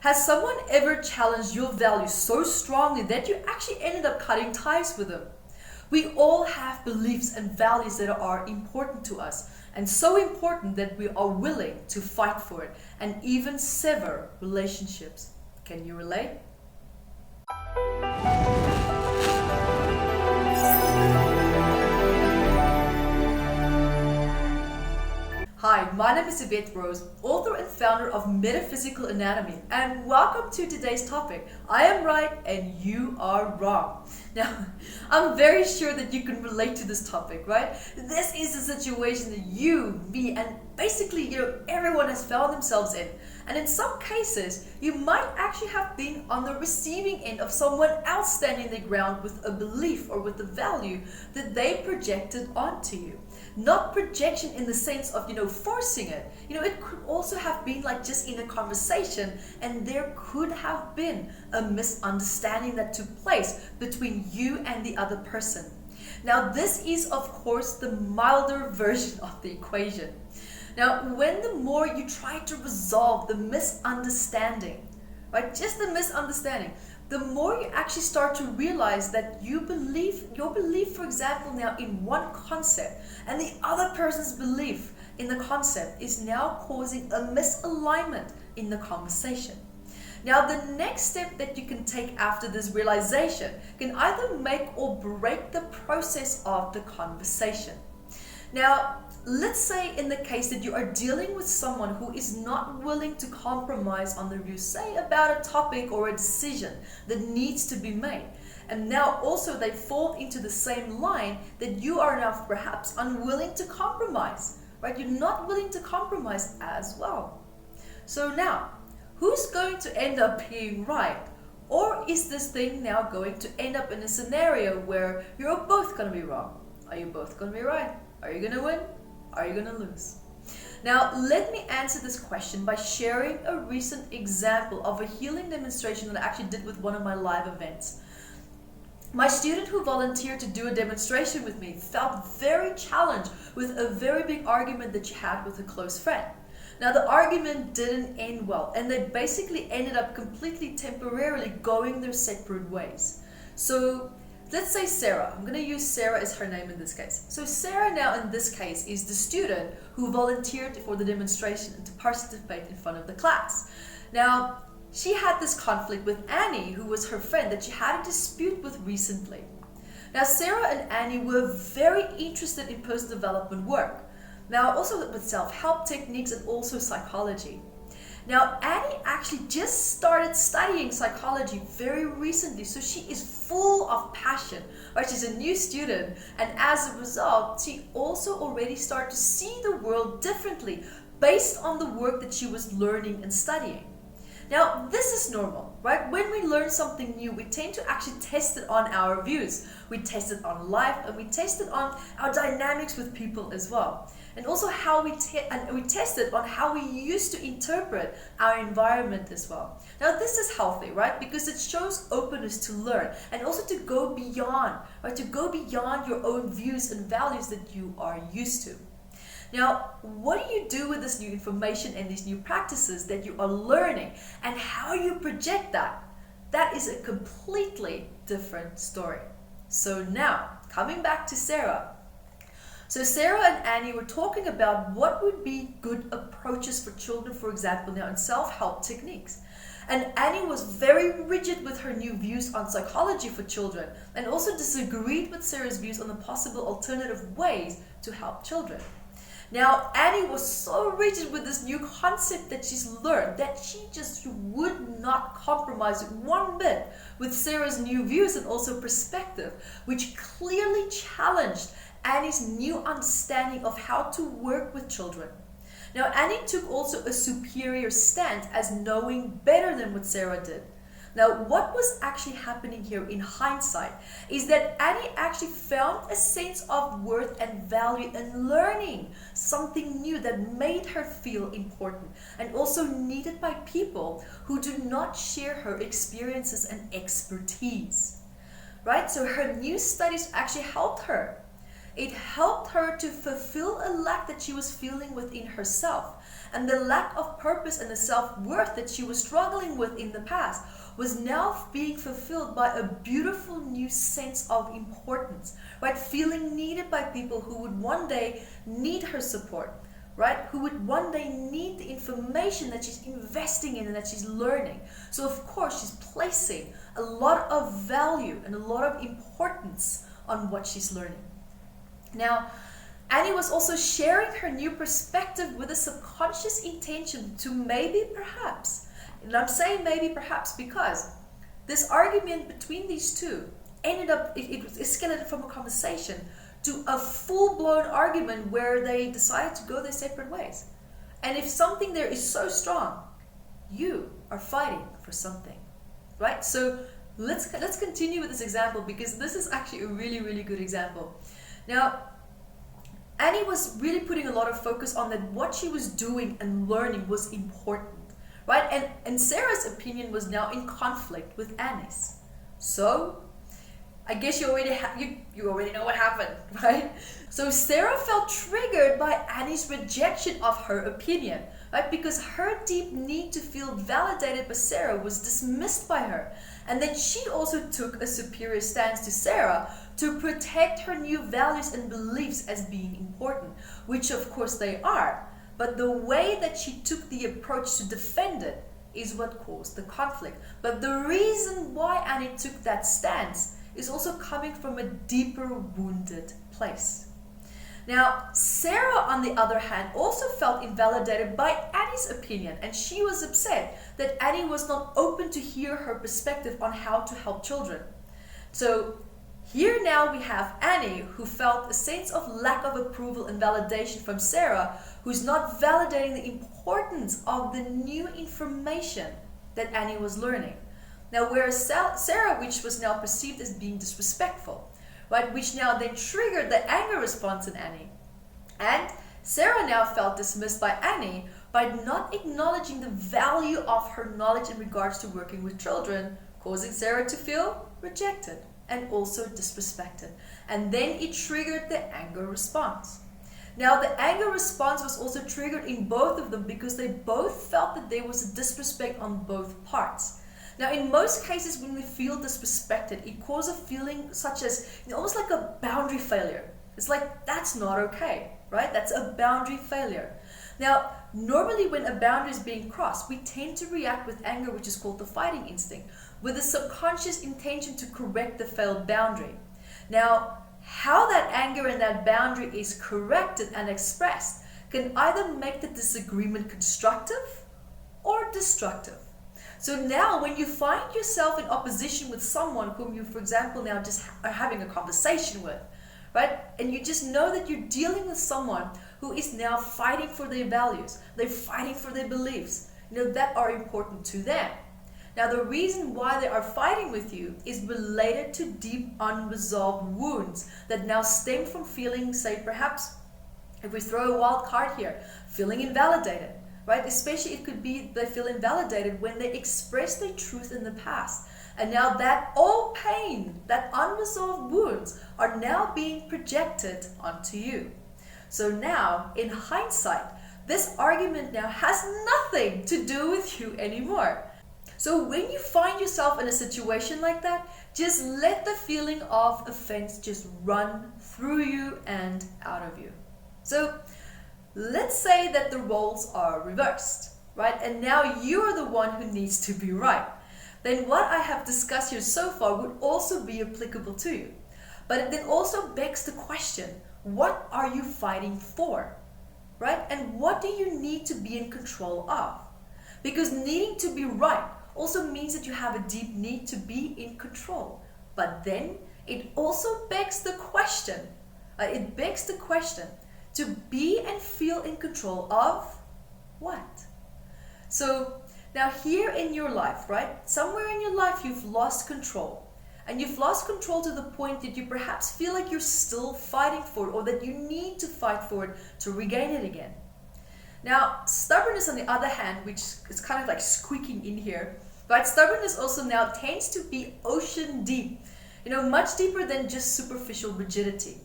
Has someone ever challenged your values so strongly that you actually ended up cutting ties with them? We all have beliefs and values that are important to us, and so important that we are willing to fight for it and even sever relationships. Can you relate? Hi, my name is Evette Rose, author and founder of Metaphysical Anatomy, and welcome to today's topic. I am right and you are wrong. Now, I'm very sure that you can relate to this topic, right? This is a situation that you, me, and basically, everyone has found themselves in. And in some cases, you might actually have been on the receiving end of someone else standing their ground with a belief or with a value that they projected onto you. Not projection in the sense of, forcing it. It could also have been like just in a conversation, and there could have been a misunderstanding that took place between you and the other person. Now, this is, of course, the milder version of the equation. Now, when the more you try to resolve the misunderstanding, right, just the misunderstanding, the more you actually start to realize that your belief, for example, now in one concept, and the other person's belief in the concept is now causing a misalignment in the conversation. Now, the next step that you can take after this realization can either make or break the process of the conversation. Now, let's say in the case that you are dealing with someone who is not willing to compromise on their views, say about a topic or a decision that needs to be made. And now also they fall into the same line that you are now perhaps unwilling to compromise, right? You're not willing to compromise as well. So now, who's going to end up being right? Or is this thing now going to end up in a scenario where you're both going to be wrong? Are you both going to be right? Are you going to win? Are you going to lose? Now, let me answer this question by sharing a recent example of a healing demonstration that I actually did with one of my live events. My student who volunteered to do a demonstration with me felt very challenged with a very big argument that she had with a close friend. Now, the argument didn't end well, and they basically ended up completely temporarily going their separate ways. So, let's say Sarah. I'm going to use Sarah as her name in this case. So Sarah now in this case is the student who volunteered for the demonstration and to participate in front of the class. Now, she had this conflict with Annie, who was her friend that she had a dispute with recently. Now, Sarah and Annie were very interested in personal development work. Now, also with self-help techniques and also psychology. Now, Annie actually just started studying psychology very recently, so she is full of passion, right? She's a new student, and as a result, she also already started to see the world differently based on the work that she was learning and studying. Now, this is normal, right? When we learn something new, we tend to actually test it on our views. We test it on life, and we test it on our dynamics with people as well. And also how we test it on how we used to interpret our environment as well. Now, this is healthy, right? Because it shows openness to learn and also to go beyond, right? To go beyond your own views and values that you are used to. Now, what do you do with this new information and these new practices that you are learning, and how you project that? That is a completely different story. So now, coming back to Sarah. So Sarah and Annie were talking about what would be good approaches for children, for example, now in self-help techniques. And Annie was very rigid with her new views on psychology for children, and also disagreed with Sarah's views on the possible alternative ways to help children. Now, Annie was so rigid with this new concept that she's learned that she just would not compromise one bit with Sarah's new views and also perspective, which clearly challenged Annie's new understanding of how to work with children. Now, Annie took also a superior stance as knowing better than what Sarah did. Now, what was actually happening here in hindsight is that Annie actually found a sense of worth and value in learning something new that made her feel important and also needed by people who do not share her experiences and expertise. Right? So her new studies actually helped her. It helped her to fulfill a lack that she was feeling within herself. and the lack of purpose and the self-worth that she was struggling with in the past was now being fulfilled by a beautiful new sense of importance, right? Feeling needed by people who would one day need her support, right? Who would one day need the information that she's investing in and that she's learning. So of course she's placing a lot of value and a lot of importance on what she's learning. Now, Annie was also sharing her new perspective with a subconscious intention to maybe perhaps, and I'm saying maybe perhaps because this argument between these two ended up, it escalated from a conversation to a full-blown argument where they decided to go their separate ways. And if something there is so strong, you are fighting for something, right? So let's continue with this example, because this is actually a really, really good example. Now, Annie was really putting a lot of focus on that what she was doing and learning was important, right? And Sarah's opinion was now in conflict with Annie's. So I guess you already know what happened, right? So Sarah felt triggered by Annie's rejection of her opinion, right? Because her deep need to feel validated by Sarah was dismissed by her. And then she also took a superior stance to Sarah to protect her new values and beliefs as being important, which of course they are. But the way that she took the approach to defend it is what caused the conflict. But the reason why Annie took that stance is also coming from a deeper wounded place. Now, Sarah, on the other hand, also felt invalidated by Annie's opinion, and she was upset that Annie was not open to hear her perspective on how to help children. So here now we have Annie, who felt a sense of lack of approval and validation from Sarah, who's not validating the importance of the new information that Annie was learning. Now, whereas Sarah, which was now perceived as being disrespectful, right, which now then triggered the anger response in Annie. And Sarah now felt dismissed by Annie by not acknowledging the value of her knowledge in regards to working with children, causing Sarah to feel rejected and also disrespected. And then it triggered the anger response. Now, the anger response was also triggered in both of them because they both felt that there was a disrespect on both parts. Now, in most cases, when we feel disrespected, it causes a feeling such as, almost like a boundary failure. It's like, that's not okay, right? That's a boundary failure. Now, normally when a boundary is being crossed, we tend to react with anger, which is called the fighting instinct, with a subconscious intention to correct the failed boundary. Now, how that anger and that boundary is corrected and expressed can either make the disagreement constructive or destructive. So now when you find yourself in opposition with someone whom you, for example, now just are having a conversation with, right? And you just know that you're dealing with someone who is now fighting for their values. They're fighting for their beliefs, that are important to them. Now, the reason why they are fighting with you is related to deep unresolved wounds that now stem from feeling, say, perhaps, if we throw a wild card here, feeling invalidated. Right? Especially it could be they feel invalidated when they express their truth in the past. And now that all pain, that unresolved wounds are now being projected onto you. So now, in hindsight, this argument now has nothing to do with you anymore. So when you find yourself in a situation like that, just let the feeling of offense just run through you and out of you. So let's say that the roles are reversed, right? And now you are the one who needs to be right. Then what I have discussed here so far would also be applicable to you. But it then also begs the question, what are you fighting for, right? And what do you need to be in control of? Because needing to be right also means that you have a deep need to be in control. But then it also begs the question, to be and feel in control of what? So now here in your life, right? Somewhere in your life you've lost control. And you've lost control to the point that you perhaps feel like you're still fighting for it, or that you need to fight for it to regain it again. Now, stubbornness on the other hand, which is kind of like squeaking in here, right? Stubbornness also now tends to be ocean deep, much deeper than just superficial rigidity.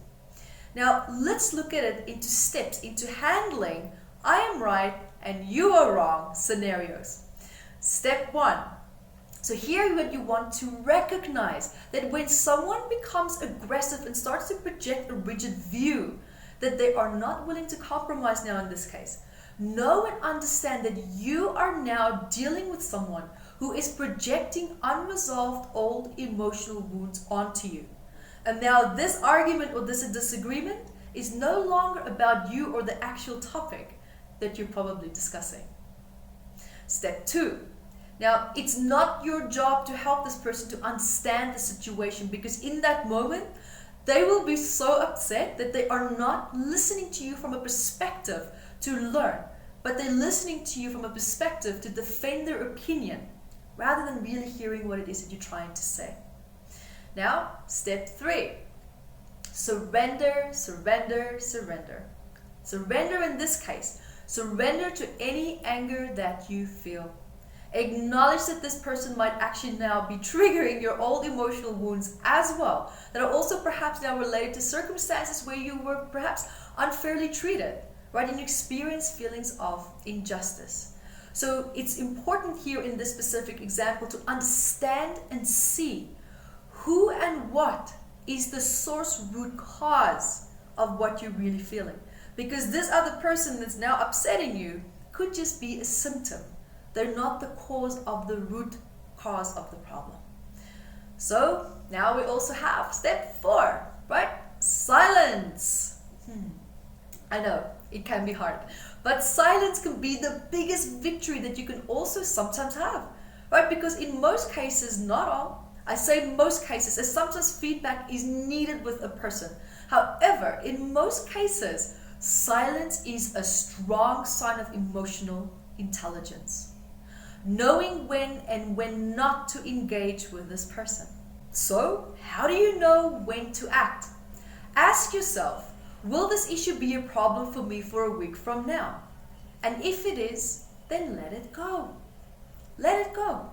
Now, let's look at it into steps, into handling I am right and you are wrong scenarios. Step 1. So here what you want to recognize that when someone becomes aggressive and starts to project a rigid view, that they are not willing to compromise now in this case. Know and understand that you are now dealing with someone who is projecting unresolved old emotional wounds onto you. And now this argument or this disagreement is no longer about you or the actual topic that you're probably discussing. Step 2. Now, it's not your job to help this person to understand the situation, because in that moment, they will be so upset that they are not listening to you from a perspective to learn, but they're listening to you from a perspective to defend their opinion, rather than really hearing what it is that you're trying to say. Now, step 3. Surrender, surrender, surrender. Surrender in this case. Surrender to any anger that you feel. Acknowledge that this person might actually now be triggering your old emotional wounds as well, that are also perhaps now related to circumstances where you were perhaps unfairly treated, right? And you experience feelings of injustice. So it's important here in this specific example to understand and see who and what is the source root cause of what you're really feeling. Because this other person that's now upsetting you could just be a symptom. They're not the cause of the root cause of the problem. So now we also have step 4, right? Silence. I know it can be hard, but silence can be the biggest victory that you can also sometimes have, right? Because in most cases, not all, I say most cases, as sometimes feedback is needed with a person. However, in most cases, silence is a strong sign of emotional intelligence. Knowing when and when not to engage with this person. So, how do you know when to act? Ask yourself, will this issue be a problem for me for a week from now? And if it is, then let it go. Let it go.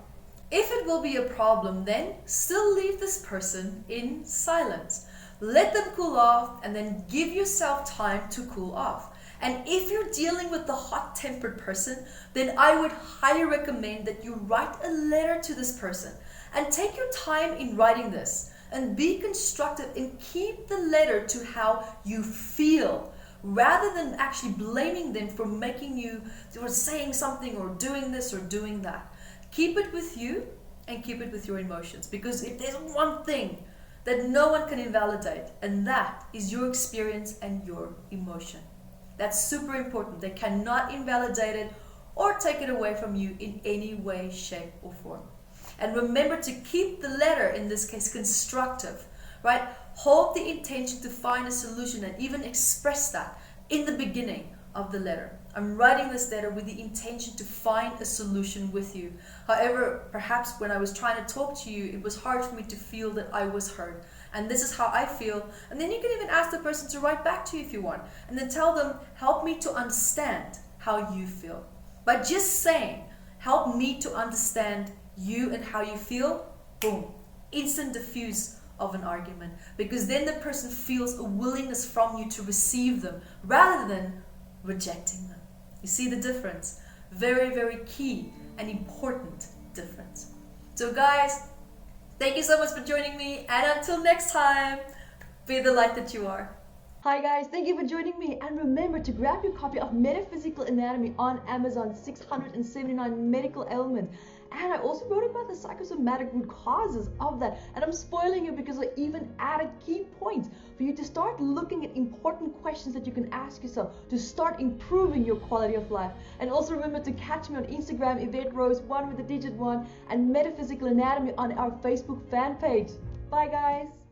If it will be a problem, then still leave this person in silence. Let them cool off and then give yourself time to cool off. And if you're dealing with the hot-tempered person, then I would highly recommend that you write a letter to this person and take your time in writing this and be constructive and keep the letter to how you feel rather than actually blaming them for making you or saying something or doing this or doing that. Keep it with you and keep it with your emotions, because if there's one thing that no one can invalidate, and that is your experience and your emotion. That's super important. They cannot invalidate it or take it away from you in any way, shape, or form. And remember to keep the letter, in this case, constructive, right? Hold the intention to find a solution and even express that in the beginning of the letter. I'm writing this letter with the intention to find a solution with you. However, perhaps when I was trying to talk to you, it was hard for me to feel that I was heard. And this is how I feel. And then you can even ask the person to write back to you if you want. And then tell them, help me to understand how you feel. By just saying, help me to understand you and how you feel, boom, instant diffuse of an argument. Because then the person feels a willingness from you to receive them rather than rejecting them. You see the difference? Very, very key and important difference. So guys, thank you so much for joining me, and until next time, be the light that you are. Hi guys, thank you for joining me, and remember to grab your copy of Metaphysical Anatomy on Amazon, 679 medical ailments. And I also wrote about the psychosomatic root causes of that, and I'm spoiling you because I even added key points for you to start looking at important questions that you can ask yourself to start improving your quality of life. And also remember to catch me on Instagram, Evette Rose, 1 with the digit 1, and Metaphysical Anatomy on our Facebook fan page. Bye guys!